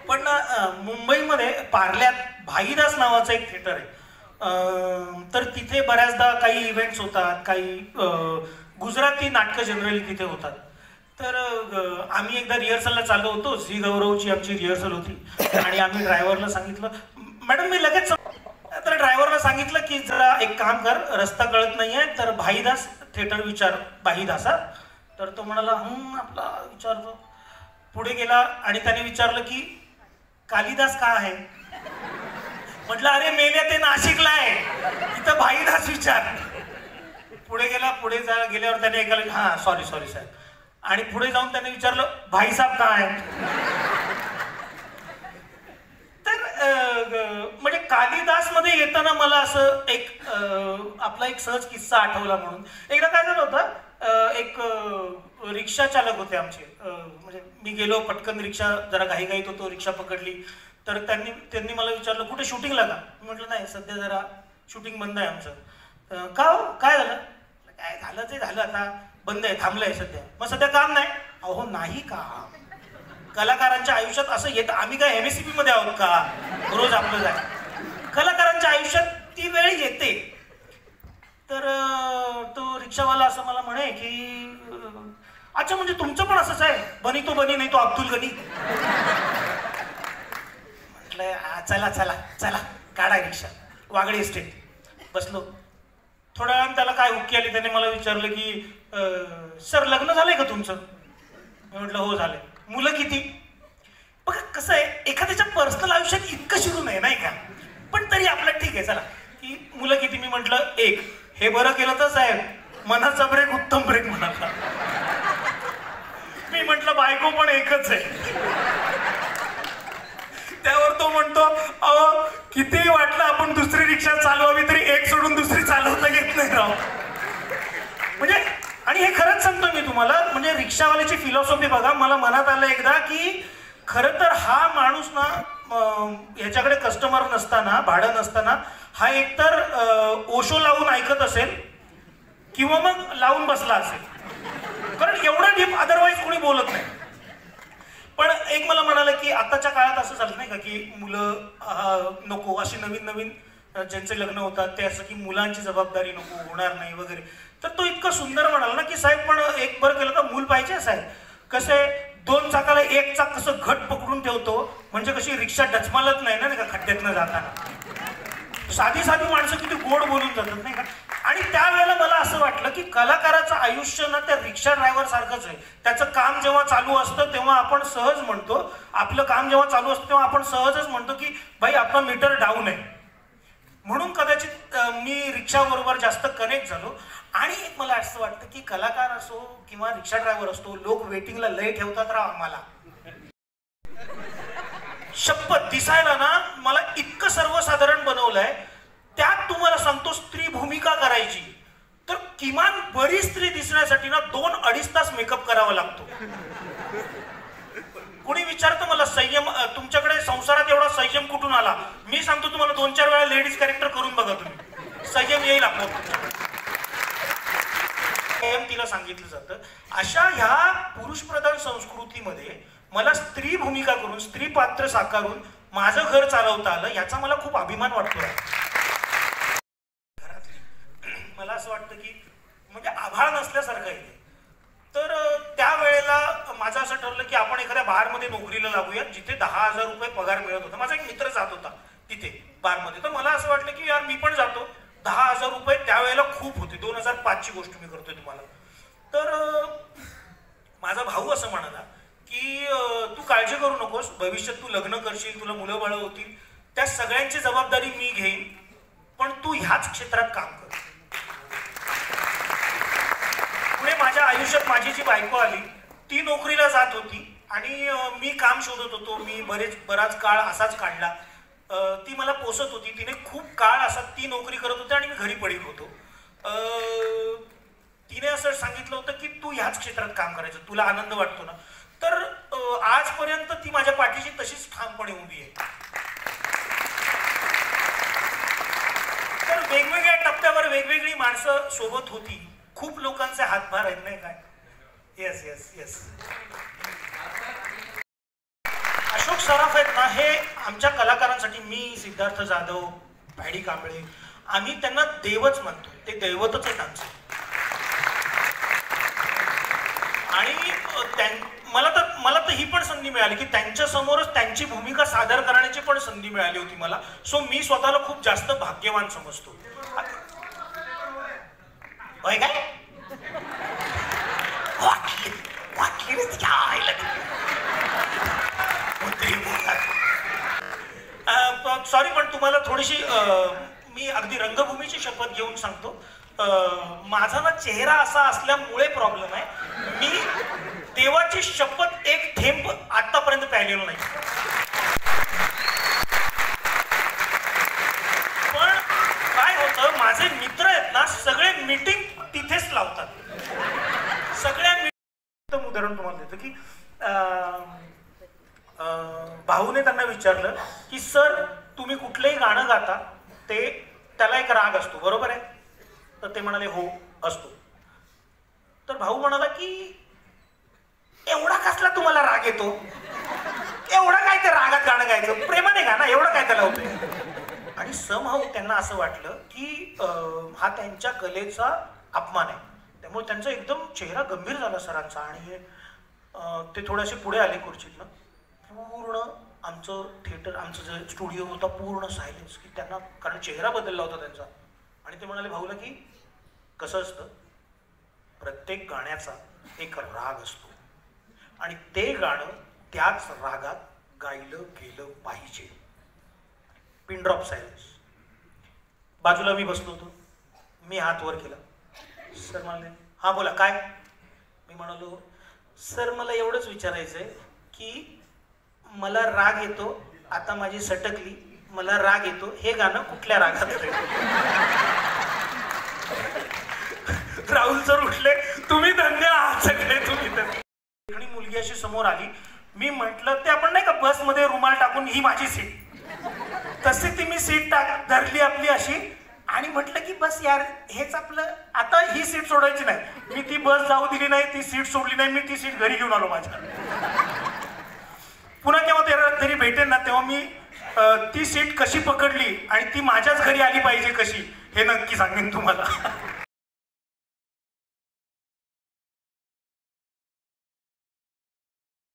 पण मुंबईमध्ये पार्ल्यात भाईदास नावाचं एक थिएटर आहे. तर तिथे बऱ्याचदा काही इव्हेंट्स होतात, काही गुजराती नाटकं जनरली तिथे होतात. तर आम्ही एकदा रिहर्सलला चाललो होतो. झी गौरवची आमची रिहर्सल होती आणि आम्ही ड्रायव्हरला सांगितलं, मॅडम मी लगेच. तर ड्रायव्हरला सांगितलं की जरा एक काम कर, रस्ता कळत नाहीये तर भाईदास थिएटर विचार, भाईदासा. तर तो म्हणाला आपला विचारतो. पुढे गेला आणि त्याने विचारलं की कालिदास का आहे. म्हटलं अरे मेल्या ते नाशिकला आहे, इथं भाईदास विचार. पुढे गेला, पुढे गेल्यावर त्याने एकाला हा सॉरी साहेब. आणि पुढे जाऊन त्याने विचारलं भाईसाहेब का आहे. तर म्हणजे कालिदास मध्ये येताना मला असं एक आपला एक सहज किस्सा आठवला. म्हणून एकदा काय झालं होतं, एक रिक्षा चालक होते आमचे. म्हणजे मी गेलो पटकन, रिक्षा जरा घाईघाईत होतो, रिक्षा पकडली. तर त्यांनी मला विचारलं कुठे शूटिंगला का. म्हटलं नाही सध्या जरा शूटिंग बंद आहे आमचं. का हो काय झालं. काय झालं ते झालं, आता बंद आहे, थांबलंय सध्या. मग सध्या काम नाही. अहो नाही का, कलाकारांच्या आयुष्यात असं येतं. आम्ही काय MSCP मध्ये आहोत का रोज आपलं जाय. कलाकारांच्या आयुष्यात ती वेळ येते. तर तो रिक्षावाला असं मला म्हणे की अच्छा म्हणजे तुमचं पण असंच आहे, बनी तो बनी नाही तो अब्दुल गनी. म्हटलं चला चला चला काढा रिक्षा. वागळे इस्टेट बसलो. थोड्या वेळानं त्याला काय हुक्की आली. त्याने मला विचारलं की सर लग्न झालंय का तुमचं. मी म्हटलं हो झालंय. मुलं किती. बघा कसं आहे, एखाद्याच्या पर्सनल आयुष्यात इतकं शिरू नये नाही का, पण तरी आपलं ठीक आहे चला. की मुलं किती. मी म्हटलं एक. हे बरं केलं तर साहेब, मनाचा ब्रेक उत्तम ब्रेक म्हणाला. मी म्हटलं बायको पण एकच आहे. त्यावर तो म्हणतो अहो कितीही वाटलं आपण दुसरी रिक्षा चालवावी तरी एक सोडून दुसरी चालवता येत नाही राव. म्हणजे आणि हे खरंच सांगतो मी तुम्हाला, म्हणजे रिक्षावाल्याची फिलॉसॉफी बघा. मला मनात आलं एकदा की खरं तर हा माणूस ना ह्याच्याकडे कस्टमर नसताना, भाडं नसताना हा एकतर ओशो लावून ऐकत असेल किंवा मग लावून बसला असेल, कारण एवढं डीप अदरवाईज कोणी बोलत नाही. पण एक मला म्हणालं की आताच्या काळात असं झालं नाही का की मुलं नको, अशी नवीन नवीन ज्यांचे लग्न होतात ते असं की मुलांची जबाबदारी नको, होणार नाही वगैरे. तर तो इतकं सुंदर म्हणाला ना की साहेब पण एक बरं केलं तर मूल पाहिजे साहेब. कसं आहे, दोन चाकाला एक चाक कसं घट पकडून ठेवतो म्हणजे कशी रिक्षा डचमालत नाही ना का खड्ड्यातनं जाताना. साधी माणसं किती गोड बोलून जातात नाही का. आणि त्यावेळेला मला असं वाटलं की कलाकाराचं आयुष्य ना त्या रिक्षा ड्रायव्हर सारखंच आहे. त्याचं काम जेव्हा चालू असतं तेव्हा आपण सहज म्हणतो, आपलं काम जेव्हा चालू असतं तेव्हा आपण सहजच म्हणतो की भाई आपला मीटर डाऊन आहे. म्हणून कदाचित मी रिक्षाबरोबर जास्त कनेक्ट झालो. आणि एक मला असं वाटतं की कलाकार असो किंवा रिक्षा ड्रायव्हर असतो, लोक वेटिंगला लय ठेवतात राव आम्हाला. शपथ दिसायला ना मला इतकं सर्वसाधारण बनवलंय. त्यात तुम्हाला सांगतो स्त्री भूमिका करायची तर किमान बरी स्त्री दिसण्यासाठी ना 2-2.5 तास मेकअप करावा लागतो. कोणी विचारतं मला संयम, तुमच्याकडे संसारात एवढा संयम कुठून आला. मी सांगतो तुम्हाला 2-4 वेळा लेडीज कॅरेक्टर करून बघा तुम्ही, संयम येईल आपल्याला. तिला सांगितलं जातं. अशा ह्या पुरुषप्रधान संस्कृतीमध्ये मला स्त्री भूमिका करून, स्त्री पात्र साकारून माझं घर चालवता आलं, याचा मला खूप अभिमान वाटतो. मला असं वाटतं की म्हणजे आभाळ नसल्यासारखं आहे. तर त्यावेळेला माझं असं ठरलं की आपण एखाद्या बारमध्ये नोकरीला लागूया जिथे 10,000 रुपये पगार मिळत होता. माझा एक मित्र जात होता तिथे बारमध्ये. तर मला असं वाटलं की यार मी पण जातो. 10,000 रुपये त्यावेळेला खूप होते. 2005ची गोष्ट मी करतोय तुम्हाला. तर माझा भाऊ असं म्हणाला की तू काळजी करू नकोस, भविष्यात तू लग्न करशील, तुला मुलं बाळ होतील, त्या सगळ्यांची जबाबदारी मी घेईन, पण तू ह्याच क्षेत्रात काम कर. पुढे माझ्या आयुष्यात माझी जी बायको आली ती नोकरीला जात होती आणि मी काम शोधत होतो. मी बराच काळ असाच काढला. ती मला पोसत होती. तिने खूप काळ असा ती नोकरी करत होती आणि मी घरी पडीक होतो. तिने असं सांगितलं होतं की तू ह्याच क्षेत्रात काम करायचं, तुला आनंद वाटतो ना. तर आजपर्यंत ती माझ्या पाठीशी तशीच ठामपणे उभी आहे. तर वेगवेगळ्या टप्प्यावर वेगवेगळी माणसं सोबत होती. खूप लोकांचे हातभार आहेत नाही काय. Yes yes yes. Ashok Saraf आहेत ना, हे आमच्या कलाकारांसाठी, मी सिद्धार्थ जाधव, पॅडी कांबळे, आम्ही त्यांना देवच म्हणतो. ते दैवतच आहेत आमचं. आणि मला तर ही पण संधी मिळाली की त्यांच्या समोरच त्यांची भूमिका सादर करण्याची पण संधी मिळाली होती मला. सो मी स्वतःला खूप जास्त भाग्यवान समजतो. होय काय? सॉरी, पण तुम्हाला थोडीशी मी अगदी रंगभूमीची शपथ घेऊन सांगतो. माझा ना चेहरा असा असल्यामुळे प्रॉब्लेम आहे. मी देवाची शपथ एक थेंब आतापर्यंत प्यायलेलो नाही. पण काय होतं, माझे मित्र आहेत ना, सगळे मीटिंग तिथेच लावतात. सगळ्या उदाहरण तुम्हाला देतो की भाऊने त्यांना विचारलं की सर, तुम्ही कुठलंही गाणं गाता ते त्याला एक राग असतो, बरोबर आहे? तर ते म्हणाले हो असतो. तर भाऊ म्हणाला की एवढा कसला तुम्हाला राग येतो? एवढा काय ते रागात गाणं गायचं? प्रेमाने गाणं, एवढं काय त्याला होतं? आणि समहाऊ त्यांना असं वाटलं की हा त्यांच्या कलेचा अपमान आहे. त्यामुळे त्यांचा एकदम चेहरा गंभीर झाला सरांचा. आणि ते थोडेसे पुढे आले खुर्चीतनं. पूर्ण आमचं थिएटर, आमचं जे स्टुडिओ होता, पूर्ण सायलेन्स. की त्यांना, कारण चेहरा बदलला होता त्यांचा. आणि ते म्हणाले भाऊला की कसं असतं, प्रत्येक गाण्याचा एक राग असतो आणि ते गाणं त्याच रागात गायलं गेलं पाहिजे. Pin drop silence. बाजूला मी बसलो होतो. मी हात वर केला. सर म्हणाले हा बोला काय? मी म्हणालो सर, मला एवढंच विचारायचंय की मला राग येतो, आता माझी सटकली, मला राग येतो, हे गाणं कुठल्या रागात आहे? राहुल सर उठले, तुम्ही धन्य आहात सगळे, तुम्ही धन्य. आणि मुलगी अशी समोर आली. मी म्हटलं, ते आपण नाही का बसमध्ये रुमाल टाकून ही माझी सीट, तशी ती मी सीट धरली आपली अशी. आणि म्हटलं की बस यार, हेच आपलं, आता ही सीट सोडायची नाही. मी ती बस जाऊ दिली नाही, ती सीट सोडली नाही. मी ती सीट घरी घेऊन आलो माझ्या. पुन्हा केव्हा तरी भेटेल ना, तेव्हा मी ती सीट कशी पकडली आणि ती माझ्याच घरी आली पाहिजे कशी, हे नक्की सांगेन तुम्हाला.